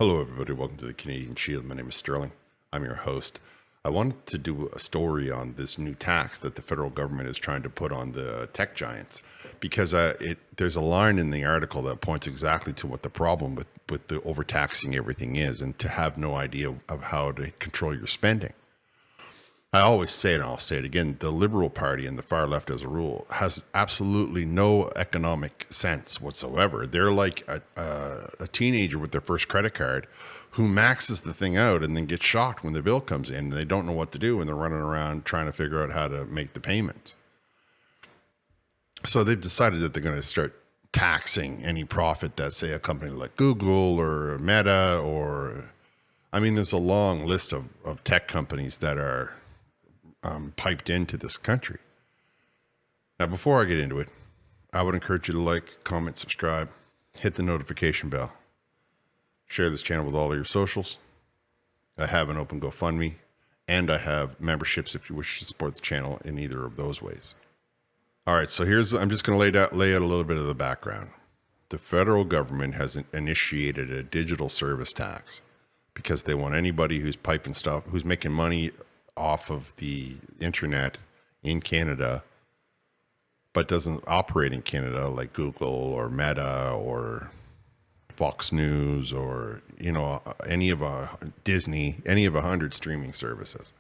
Hello, everybody. Welcome to the Canadian Shield. My name is Sterling. I'm your host. I wanted to do a story on this new tax that the federal government is trying to put on the tech giants, because there's a line in the article that points exactly to what the problem with the overtaxing everything is, and to have no idea of how to control your spending. I always say it, and I'll say it again, the Liberal Party and the far left, as a rule, has absolutely no economic sense whatsoever. They're like a teenager with their first credit card who maxes the thing out and then gets shocked when the bill comes in, and they don't know what to do, and they're running around trying to figure out how to make the payment. So they've decided that they're going to start taxing any profit that, say, a company like Google or Meta there's a long list of tech companies that are piped into this country. Now, before I get into it, I would encourage you to like, comment, subscribe, hit the notification bell, share this channel with all of your socials. I have an open GoFundMe, and I have memberships if you wish to support the channel in either of those ways. All right, so I'm just going to lay out a little bit of the background. The federal government has initiated a digital service tax because they want anybody who's piping stuff, who's making money off of the internet in Canada, but doesn't operate in Canada, like Google or Meta or Fox News or, any of Disney, any of 100 streaming services.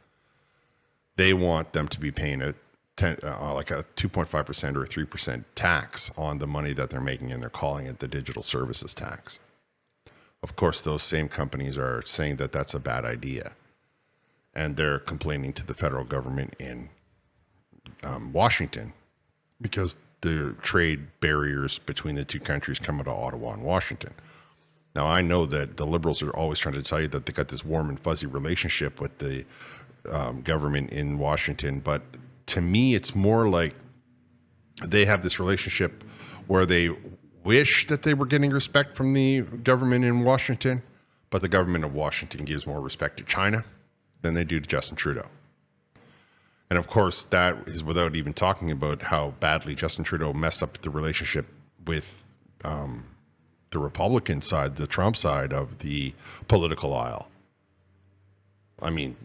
They want them to be paying like a 2.5% or a 3% tax on the money that they're making, and they're calling it the digital services tax. Of course, those same companies are saying that that's a bad idea, and they're complaining to the federal government in Washington because the trade barriers between the two countries come out of Ottawa and Washington. Now, I know that the Liberals are always trying to tell you that they got this warm and fuzzy relationship with the government in Washington, but to me, it's more like they have this relationship where they wish that they were getting respect from the government in Washington, but the government of Washington gives more respect to China than they do to Justin Trudeau. And of course, that is without even talking about how badly Justin Trudeau messed up the relationship with the Republican side, the Trump side of the political aisle. I mean,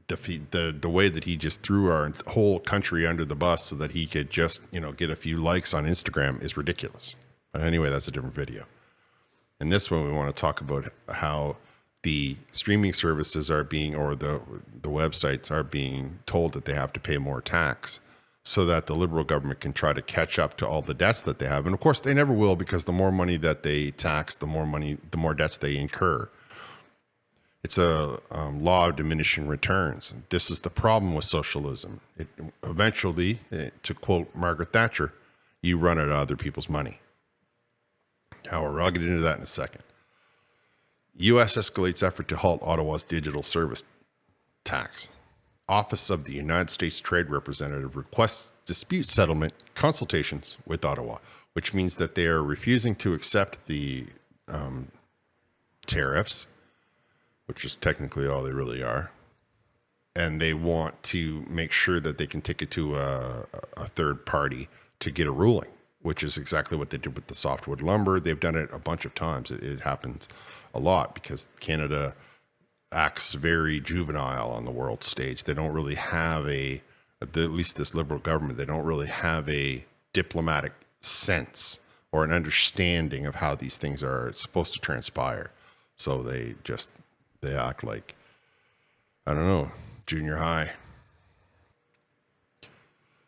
the way that he just threw our whole country under the bus so that he could just, get a few likes on Instagram is ridiculous. But anyway, that's a different video. In this one, we want to talk about how the streaming services are being, or the websites are being told that they have to pay more tax so that the Liberal government can try to catch up to all the debts that they have. And of course, they never will, because the more money that they tax, the more debts they incur. It's a law of diminishing returns. This is the problem with socialism. Eventually, to quote Margaret Thatcher, you run out of other people's money. However, I'll get into that in a second. U.S. escalates effort to halt Ottawa's digital service tax. Office of the United States Trade Representative requests dispute settlement consultations with Ottawa, which means that they are refusing to accept the tariffs, which is technically all they really are. And they want to make sure that they can take it to a third party to get a ruling, which is exactly what they did with the softwood lumber. They've done it a bunch of times. It happens a lot because Canada acts very juvenile on the world stage. They don't really have at least this Liberal government, they don't really have a diplomatic sense or an understanding of how these things are supposed to transpire. So they act like, I don't know, junior high.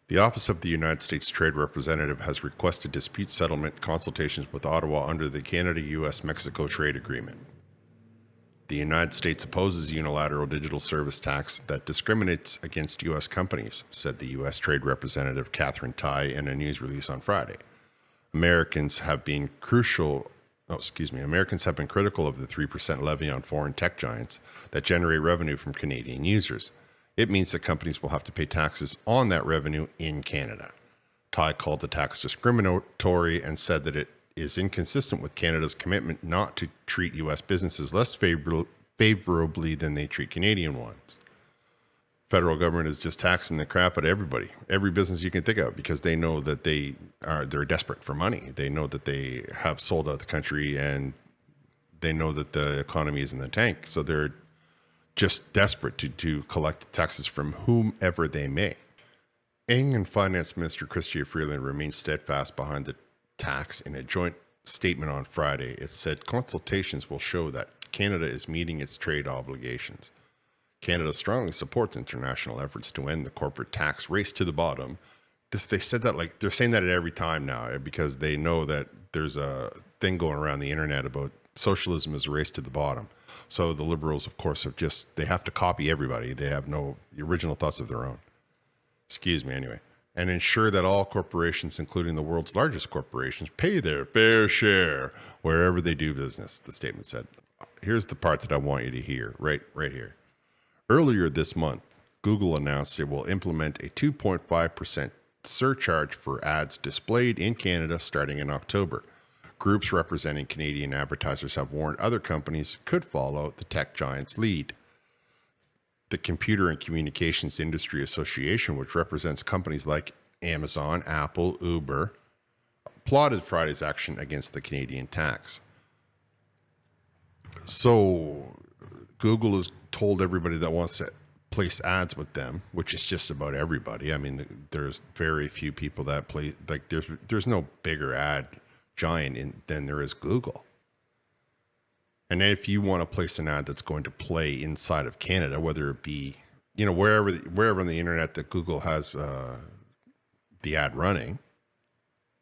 The Office of the United States Trade Representative has requested dispute settlement consultations with Ottawa under the Canada-US-Mexico Trade Agreement. The United States opposes unilateral digital service tax that discriminates against U.S. companies, said the U.S. Trade Representative Catherine Tai in a news release on Friday. Americans have been critical of the 3% levy on foreign tech giants that generate revenue from Canadian users. It means that companies will have to pay taxes on that revenue in Canada. Tai called the tax discriminatory and said that it is inconsistent with Canada's commitment not to treat U.S. businesses less favorably than they treat Canadian ones. Federal government is just taxing the crap out of everybody, every business you can think of, because they know that they're desperate for money. They know that they have sold out the country and they know that the economy is in the tank. So they're just desperate to collect taxes from whomever they may. Ing and Finance Minister Chrystia Freeland remained steadfast behind the tax. In a joint statement on Friday, it said consultations will show that Canada is meeting its trade obligations. Canada strongly supports international efforts to end the corporate tax race to the bottom. They said that like they're saying that at every time now because they know that there's a thing going around the internet about socialism is a race to the bottom. So the liberals, of course, they have to copy everybody. They have no original thoughts of their own. Excuse me, anyway. And ensure that all corporations, including the world's largest corporations, pay their fair share wherever they do business, the statement said. Here's the part that I want you to hear, right here. Earlier this month, Google announced it will implement a 2.5% surcharge for ads displayed in Canada starting in October. Groups representing Canadian advertisers have warned other companies could follow the tech giant's lead. The Computer and Communications Industry Association, which represents companies like Amazon, Apple, Uber, applauded Friday's action against the Canadian tax. So Google has told everybody that wants to place ads with them, which is just about everybody. I mean, there's very few people that play, like there's no bigger ad giant than there is Google. And if you want to place an ad that's going to play inside of Canada, whether it be, wherever on the internet that Google has the ad running,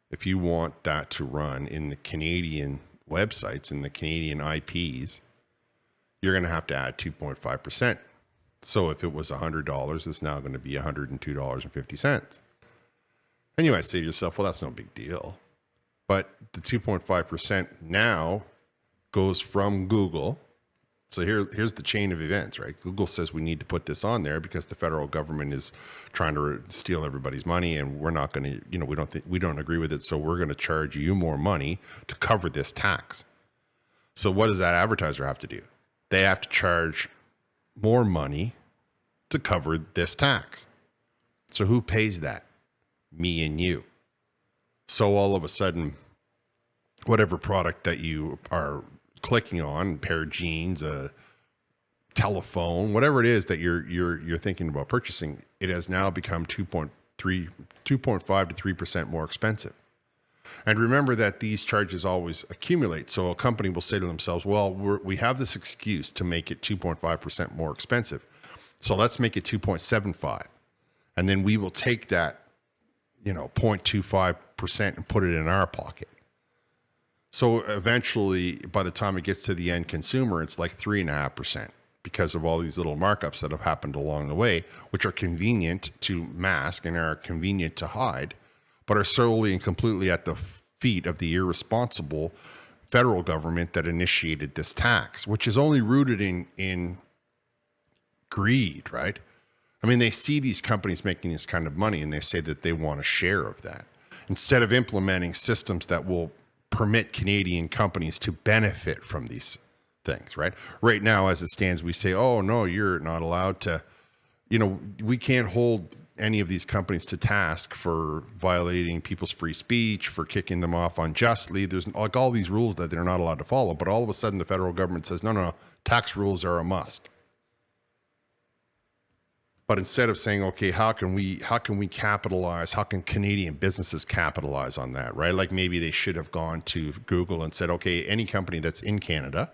if you want that to run in the Canadian websites and the Canadian IPs, you're going to have to add 2.5%. So if it was $100, it's now going to be $102.50. And you might say to yourself, well, that's no big deal. But the 2.5% now goes from Google. So here's the chain of events, right? Google says we need to put this on there because the federal government is trying to steal everybody's money, and we're not going to, we don't agree with it, so we're going to charge you more money to cover this tax. So what does that advertiser have to do? They have to charge more money to cover this tax. So who pays that? Me and you. So all of a sudden, whatever product that you are clicking on, a pair of jeans, a telephone, whatever it is that you're thinking about purchasing, it has now become 2.5 to 3% more expensive. And remember that these charges always accumulate. So a company will say to themselves, well, we have this excuse to make it 2.5% more expensive. So let's make it 2.75. And then we will take that, 0.25% and put it in our pocket. So eventually, by the time it gets to the end consumer, it's like 3.5% because of all these little markups that have happened along the way, which are convenient to mask and are convenient to hide, but are solely and completely at the feet of the irresponsible federal government that initiated this tax, which is only rooted in greed, right? I mean, they see these companies making this kind of money and they say that they want a share of that instead of implementing systems that will permit Canadian companies to benefit from these things, right? Right now, as it stands, we say, oh, no, you're not allowed to, we can't hold any of these companies to task for violating people's free speech, for kicking them off unjustly. There's like all these rules that they're not allowed to follow. But all of a sudden, the federal government says, no, tax rules are a must. But instead of saying, okay, how can we capitalize? How can Canadian businesses capitalize on that, right? Like maybe they should have gone to Google and said, okay, any company that's in Canada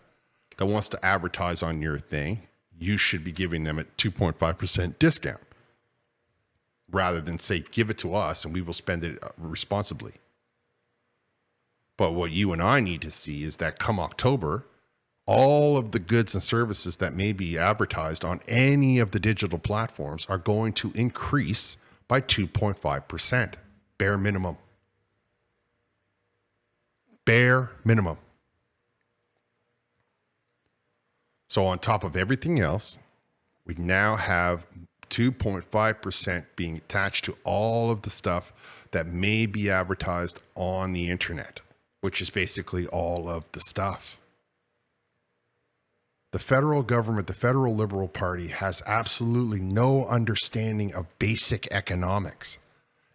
that wants to advertise on your thing, you should be giving them a 2.5% discount rather than say, give it to us and we will spend it responsibly. But what you and I need to see is that come October, all of the goods and services that may be advertised on any of the digital platforms are going to increase by 2.5%. Bare minimum. Bare minimum. So on top of everything else, we now have 2.5% being attached to all of the stuff that may be advertised on the internet, which is basically all of the stuff. The federal government, the federal Liberal Party, has absolutely no understanding of basic economics.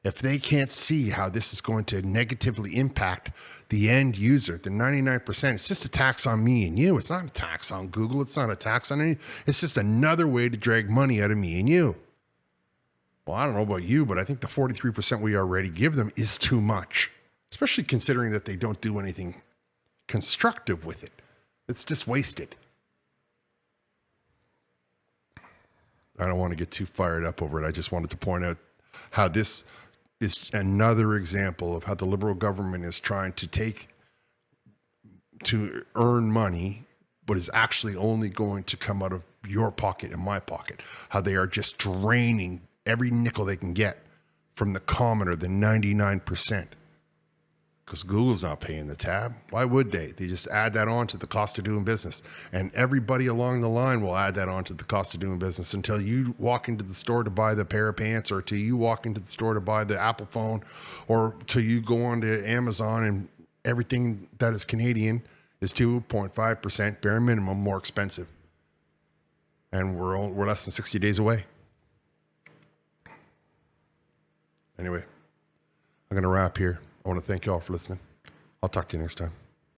If they can't see how this is going to negatively impact the end user, the 99%, it's just a tax on me and you. It's not a tax on Google. It's not a tax on any. It's just another way to drag money out of me and you. Well, I don't know about you, but I think the 43% we already give them is too much, especially considering that they don't do anything constructive with it. It's just wasted. I don't want to get too fired up over it. I just wanted to point out how this is another example of how the Liberal government is trying to earn money, but is actually only going to come out of your pocket and my pocket. How they are just draining every nickel they can get from the commoner, the 99%. Because Google's not paying the tab. Why would they? They just add that on to the cost of doing business. And everybody along the line will add that on to the cost of doing business until you walk into the store to buy the pair of pants, or till you walk into the store to buy the Apple phone, or till you go on to Amazon and everything that is Canadian is 2.5% bare minimum more expensive. And we're less than 60 days away. Anyway, I'm going to wrap here. I want to thank you all for listening. I'll talk to you next time.